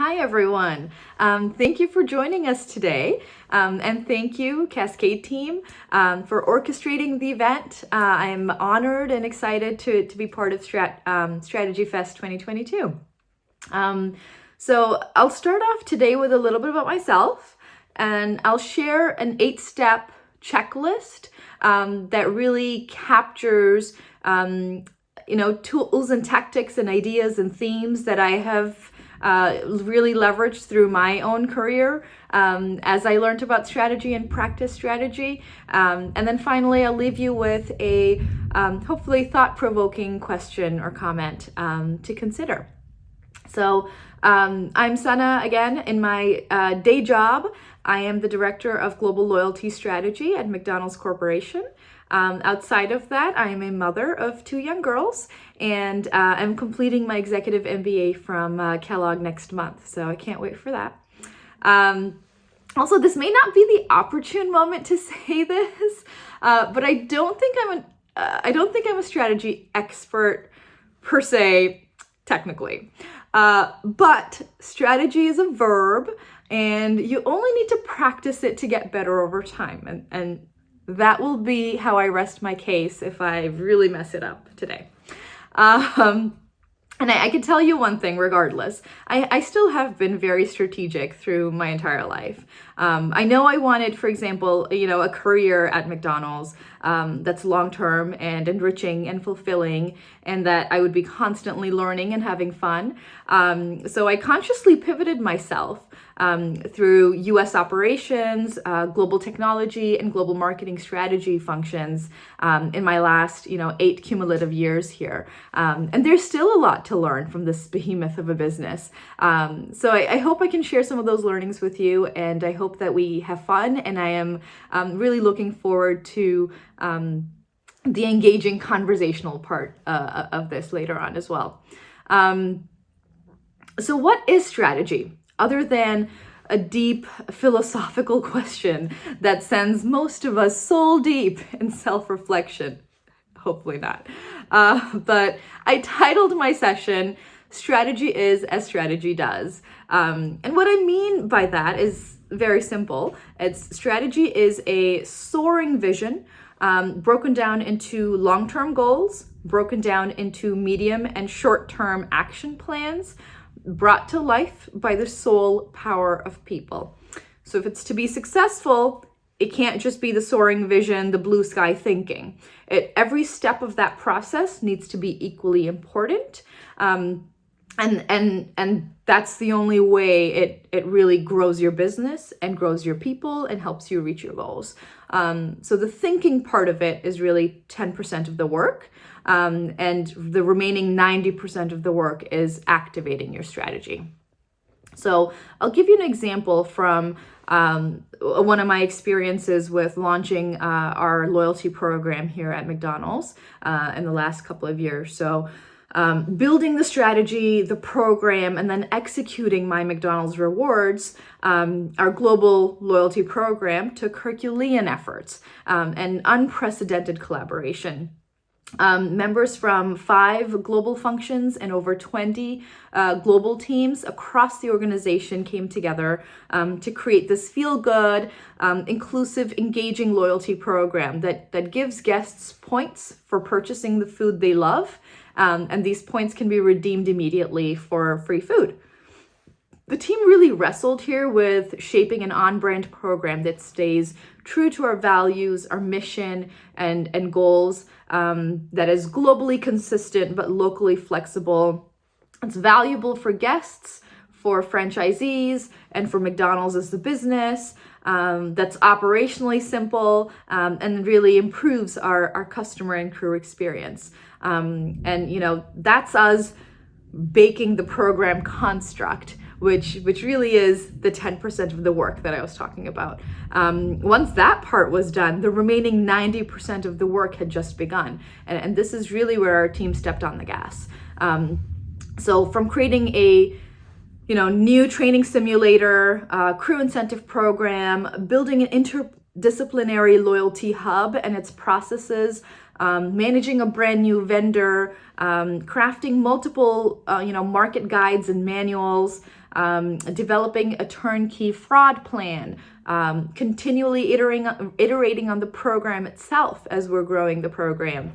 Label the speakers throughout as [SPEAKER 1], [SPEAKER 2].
[SPEAKER 1] Hi, everyone. Thank you for joining us today. And thank you, Cascade team, for orchestrating the event. I'm honored and excited to be part of Strategy Fest 2022. So I'll start off today with a little bit about myself, and I'll share an 8-step checklist that really captures tools and tactics and ideas and themes that I have really leveraged through my own career as I learned about strategy and practice strategy. And then finally, I'll leave you with a hopefully thought-provoking question or comment to consider. So I'm Sana again. In my day job, I am the Director of Global Loyalty Strategy at McDonald's Corporation. Outside of that, I am a mother of 2 young girls, and I'm completing my executive MBA from Kellogg next month, so I can't wait for that. Also, this may not be the opportune moment to say this, but I don't think I'm a strategy expert per se, technically. But strategy is a verb, and you only need to practice it to get better over time, and that will be how I rest my case if I really mess it up today. And I can tell you one thing regardless. I still have been very strategic through my entire life. I know I wanted, for example, a career at McDonald's that's long-term and enriching and fulfilling, and that I would be constantly learning and having fun. So I consciously pivoted myself through US operations, global technology, and global marketing strategy functions in my last, 8 cumulative years here. And there's still a lot to learn from this behemoth of a business. So I hope I can share some of those learnings with you, and I hope that we have fun, and I am really looking forward to the engaging conversational part of this later on as well. So what is strategy? Other than a deep philosophical question that sends most of us soul deep in self-reflection. Hopefully not. But I titled my session, Strategy is as Strategy Does. And what I mean by that is very simple. Strategy is a soaring vision broken down into long-term goals, broken down into medium and short-term action plans, brought to life by the sole power of people. So if it's to be successful, it can't just be the soaring vision, the blue sky thinking. Every step of that process needs to be equally important. And that's the only way it really grows your business and grows your people and helps you reach your goals. So the thinking part of it is really 10% of the work. And the remaining 90% of the work is activating your strategy. So I'll give you an example from one of my experiences with launching our loyalty program here at McDonald's in the last couple of years. So building the strategy, the program, and then executing my McDonald's rewards, our global loyalty program took Herculean efforts and unprecedented collaboration. Members from 5 global functions and over 20 global teams across the organization came together to create this feel-good, inclusive, engaging loyalty program that gives guests points for purchasing the food they love, and these points can be redeemed immediately for free food. The team really wrestled here with shaping an on-brand program that stays true to our values, our mission, and goals, that is globally consistent but locally flexible. It's valuable for guests, for franchisees, and for McDonald's as the business, that's operationally simple, and really improves our customer and crew experience. That's us baking the program construct, which really is the 10% of the work that I was talking about. Once that part was done, the remaining 90% of the work had just begun. And this is really where our team stepped on the gas. So from creating a new training simulator, crew incentive program, building an interdisciplinary loyalty hub and its processes, managing a brand new vendor, crafting multiple, market guides and manuals, developing a turnkey fraud plan, continually iterating on the program itself as we're growing the program.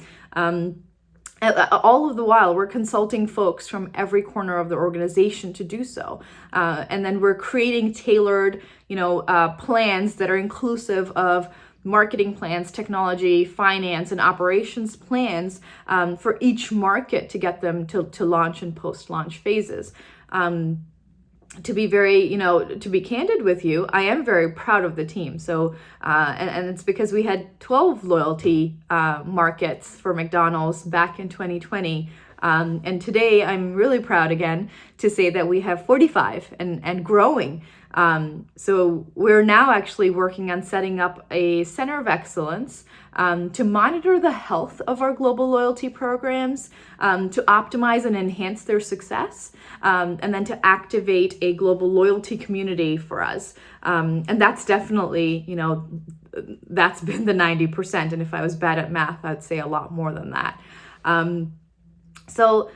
[SPEAKER 1] All of the while, we're consulting folks from every corner of the organization to do so. And then we're creating tailored, plans that are inclusive of marketing plans, technology, finance, and operations plans for each market to get them to launch and post-launch phases. To be very, to be candid with you, I am very proud of the team. So, and it's because we had 12 loyalty markets for McDonald's back in 2020. And today I'm really proud again to say that we have 45 and growing. So we're now actually working on setting up a center of excellence to monitor the health of our global loyalty programs, to optimize and enhance their success, and then to activate a global loyalty community for us. And that's definitely, that's been the 90%. And if I was bad at math, I'd say a lot more than that. So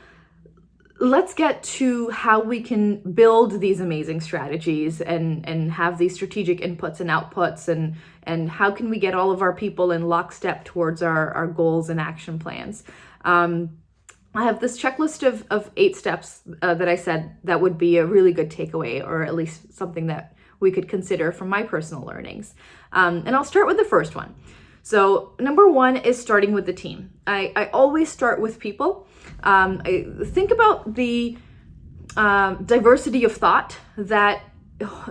[SPEAKER 1] let's get to how we can build these amazing strategies and have these strategic inputs and outputs, and how can we get all of our people in lockstep towards our goals and action plans. I have this checklist of 8 steps that I said that would be a really good takeaway, or at least something that we could consider from my personal learnings. And I'll start with the first one. So number 1 is starting with the team. I always start with people. Think about the diversity of thought that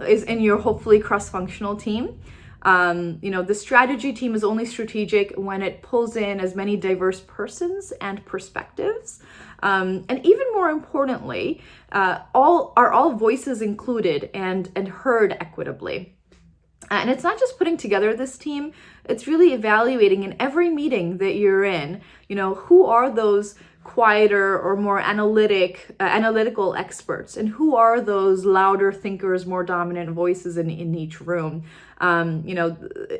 [SPEAKER 1] is in your hopefully cross-functional team. The strategy team is only strategic when it pulls in as many diverse persons and perspectives. And even more importantly, all voices included and heard equitably. And it's not just putting together this team, it's really evaluating in every meeting that you're in, who are those quieter or more analytical experts, and who are those louder thinkers, more dominant voices in each room.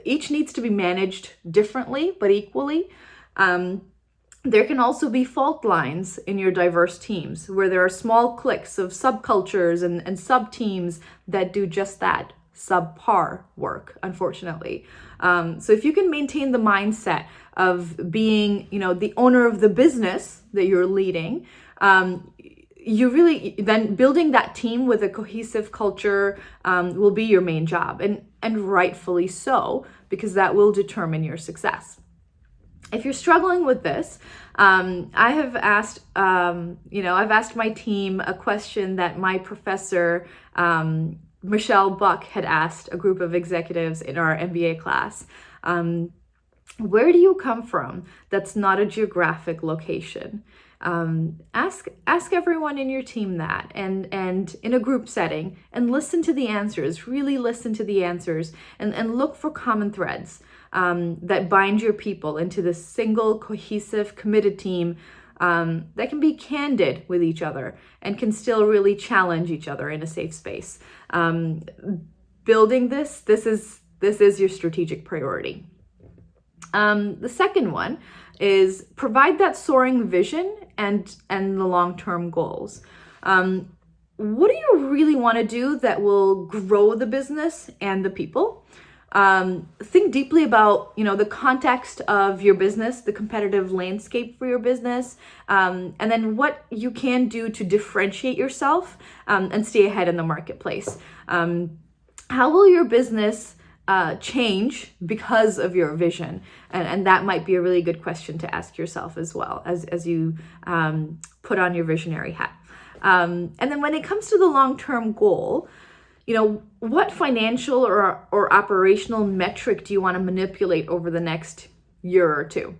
[SPEAKER 1] Each needs to be managed differently, but equally. There can also be fault lines in your diverse teams where there are small cliques of subcultures and sub-teams that do just that, subpar work, unfortunately. So if you can maintain the mindset of being, the owner of the business that you're leading, you really then building that team with a cohesive culture will be your main job, and rightfully so, because that will determine your success. If you're struggling with this, I have asked, I've asked my team a question that my professor, Michelle Buck, had asked a group of executives in our MBA class. Where do you come from that's not a geographic location? Ask everyone in your team that, and in a group setting, and listen to the answers, really listen to the answers, and look for common threads that bind your people into this single, cohesive, committed team that can be candid with each other and can still really challenge each other in a safe space. Building this is your strategic priority. The second one is provide that soaring vision and the long-term goals. What do you really want to do that will grow the business and the people? Think deeply about, the context of your business, the competitive landscape for your business, and then what you can do to differentiate yourself and stay ahead in the marketplace. How will your business change because of your vision? And that might be a really good question to ask yourself as well as you put on your visionary hat. And then when it comes to the long-term goal, what financial or operational metric do you want to manipulate over the next year or two?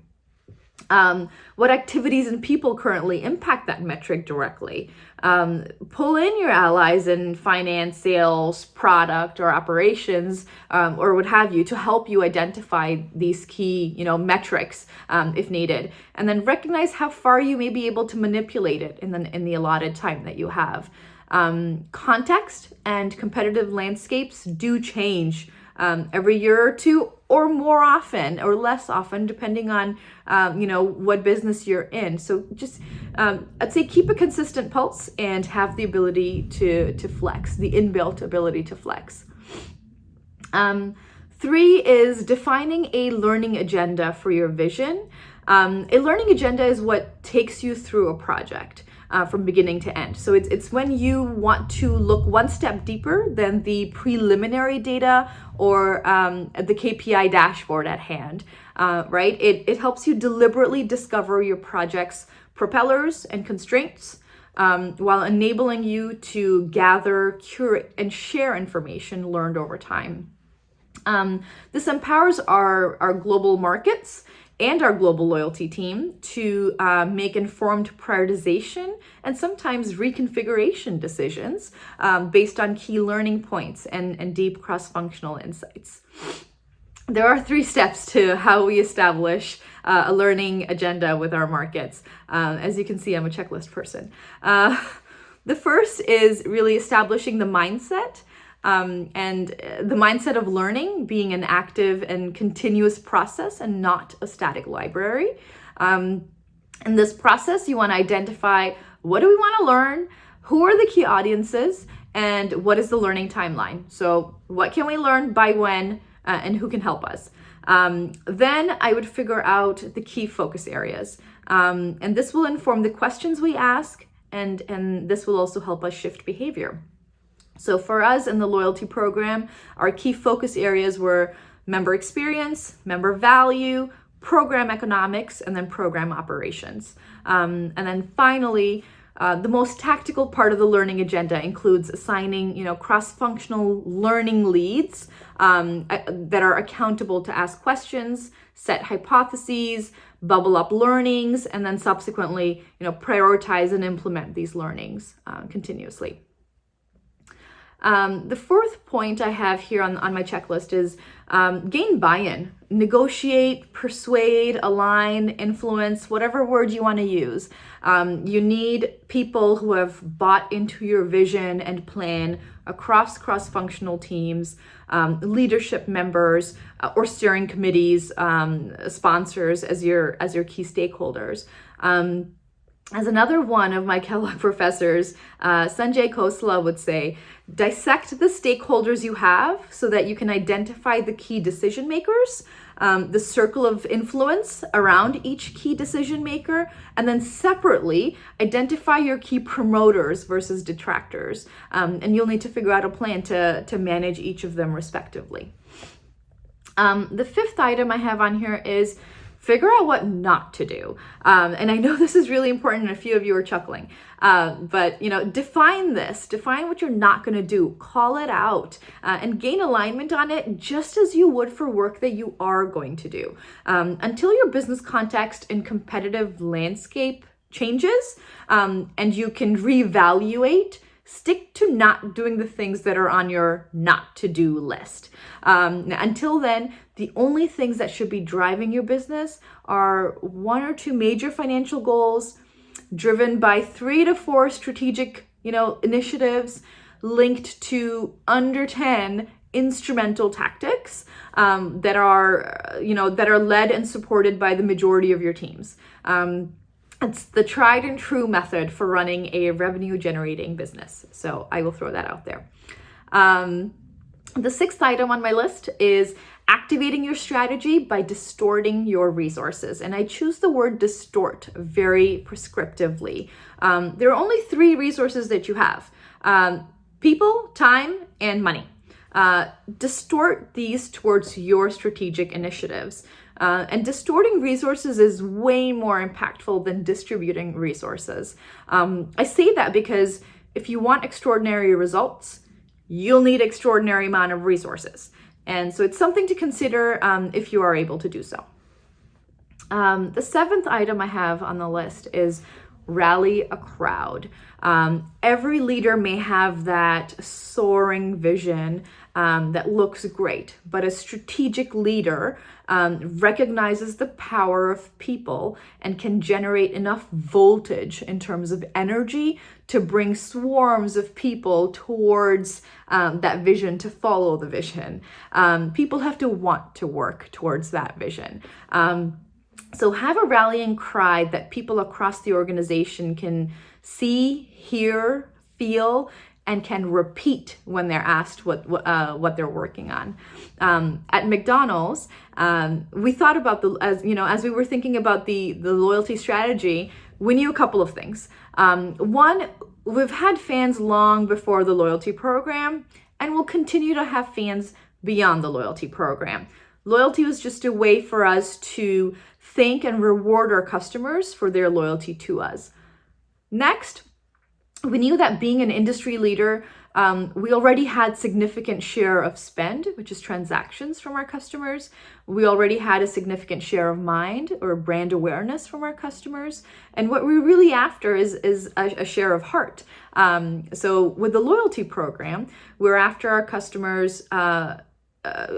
[SPEAKER 1] What activities and people currently impact that metric directly? Pull in your allies in finance, sales, product, or operations, or what have you, to help you identify these key, metrics if needed, and then recognize how far you may be able to manipulate it in the allotted time that you have. Context and competitive landscapes do change every year or two, or more often or less often, depending on, what business you're in. So just, I'd say keep a consistent pulse and have the ability to flex, the inbuilt ability to flex. 3 is defining a learning agenda for your vision. A learning agenda is what takes you through a project from beginning to end. So it's when you want to look one step deeper than the preliminary data or the KPI dashboard at hand, right? It helps you deliberately discover your project's propellers and constraints, while enabling you to gather, curate, and share information learned over time. This empowers our global markets and our global loyalty team to make informed prioritization and sometimes reconfiguration decisions based on key learning points and deep cross-functional insights. There are 3 steps to how we establish a learning agenda with our markets. As you can see, I'm a checklist person. The first is really establishing the mindset. And the mindset of learning being an active and continuous process and not a static library. In this process, you want to identify what do we want to learn, who are the key audiences, and what is the learning timeline. So what can we learn by when, and who can help us. Then I would figure out the key focus areas. And this will inform the questions we ask, and this will also help us shift behavior. So for us in the loyalty program, our key focus areas were member experience, member value, program economics, and then program operations. And then finally, the most tactical part of the learning agenda includes assigning, cross-functional learning leads that are accountable to ask questions, set hypotheses, bubble up learnings, and then subsequently, prioritize and implement these learnings continuously. The 4th point I have here on my checklist is gain buy-in, negotiate, persuade, align, influence, whatever word you want to use. You need people who have bought into your vision and plan across cross-functional teams, leadership members, or steering committees, sponsors as your key stakeholders. As another one of my Kellogg professors, Sanjay Khosla would say, dissect the stakeholders you have so that you can identify the key decision makers, the circle of influence around each key decision maker, and then separately identify your key promoters versus detractors. And you'll need to figure out a plan to manage each of them respectively. The 5th item I have on here is figure out what not to do. And I know this is really important and a few of you are chuckling, but define what you're not going to do, call it out, and gain alignment on it just as you would for work that you are going to do. Until your business context and competitive landscape changes, and you can reevaluate, stick to not doing the things that are on your not to do list. Until then, the only things that should be driving your business are 1 or 2 major financial goals driven by 3 to 4 strategic, initiatives linked to under 10 instrumental tactics that are led and supported by the majority of your teams. It's the tried and true method for running a revenue generating business. So I will throw that out there. The 6th item on my list is activating your strategy by distorting your resources. And I choose the word distort very prescriptively. There are only 3 resources that you have: people, time, and money. Distort these towards your strategic initiatives. And distorting resources is way more impactful than distributing resources. I say that because if you want extraordinary results, you'll need extraordinary amount of resources. And so it's something to consider if you are able to do so. The 7th item I have on the list is rally a crowd. Every leader may have that soaring vision that looks great, but a strategic leader recognizes the power of people and can generate enough voltage in terms of energy to bring swarms of people towards that vision, to follow the vision. People have to want to work towards that vision. So have a rallying cry that people across the organization can see, hear, feel, and can repeat when they're asked what they're working on. At McDonald's, we thought about as we were thinking about the loyalty strategy, we knew a couple of things. One, we've had fans long before the loyalty program, and we'll continue to have fans beyond the loyalty program. Loyalty was just a way for us to thank and reward our customers for their loyalty to us. Next, we knew that being an industry leader, we already had significant share of spend, which is transactions from our customers. We already had a significant share of mind or brand awareness from our customers. And what we're really after is a share of heart. So with the loyalty program, we're after our customers.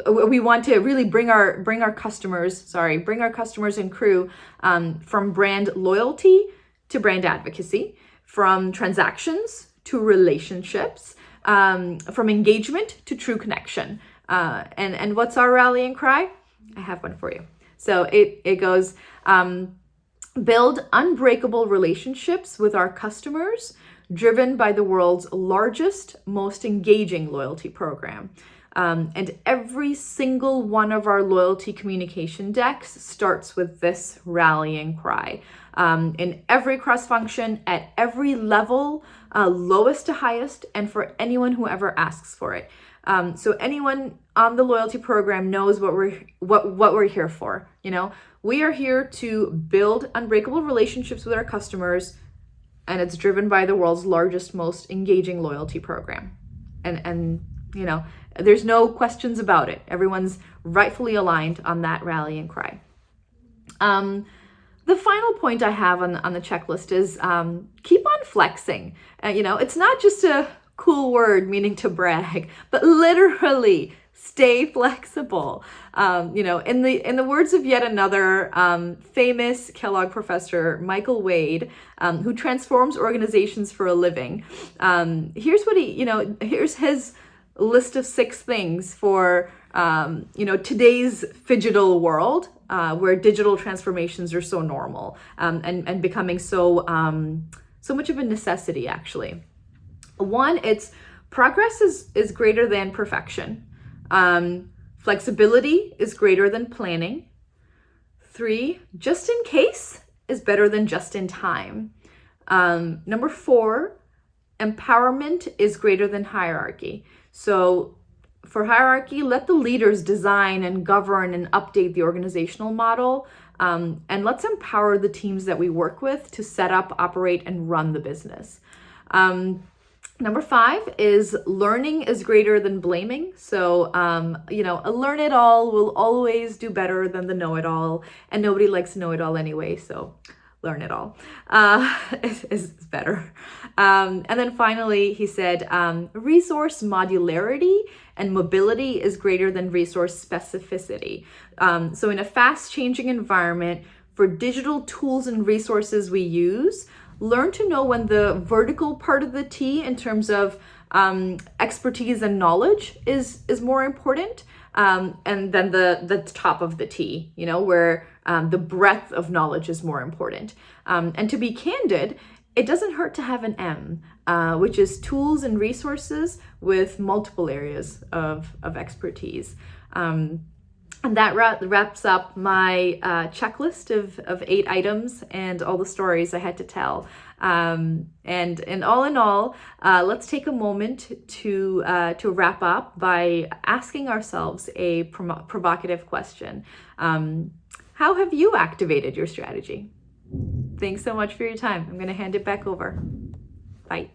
[SPEAKER 1] We want to really bring our customers and crew from brand loyalty to brand advocacy, from transactions to relationships, from engagement to true connection. And what's our rallying cry? I have one for you. So it goes, build unbreakable relationships with our customers, driven by the world's largest, most engaging loyalty program. And every single one of our loyalty communication decks starts with this rallying cry. In every cross function, at every level, lowest to highest, and for anyone who ever asks for it. So anyone on the loyalty program knows what we're here for. We are here to build unbreakable relationships with our customers, and it's driven by the world's largest, most engaging loyalty program. And there's no questions about it. Everyone's rightfully aligned on that rallying cry. The final point I have on the checklist is keep on flexing. It's not just a cool word meaning to brag, but literally stay flexible. In the words of yet another famous Kellogg professor, Michael Wade, who transforms organizations for a living. Here's his list of 6 things for today's phygital world, where digital transformations are so normal and becoming so much of a necessity, actually. 1, it's progress is greater than perfection. Flexibility is greater than planning. 3, just in case is better than just in time. Number 4, empowerment is greater than hierarchy. So for hierarchy, let the leaders design and govern and update the organizational model. And let's empower the teams that we work with to set up, operate, and run the business. Number 5 is learning is greater than blaming. So, a learn-it-all will always do better than the know-it-all. And nobody likes to know-it-all anyway, so learn it all is better. And then finally, he said, resource modularity and mobility is greater than resource specificity. So in a fast-changing environment, for digital tools and resources we use, learn to know when the vertical part of the T in terms of expertise and knowledge is more important, and then the top of the T, where the breadth of knowledge is more important. And to be candid, it doesn't hurt to have an M, which is tools and resources with multiple areas of expertise. And that wraps up my checklist of 8 items and all the stories I had to tell. And all in all, let's take a moment to wrap up by asking ourselves a provocative question. How have you activated your strategy? Thanks so much for your time. I'm going to hand it back over. Bye.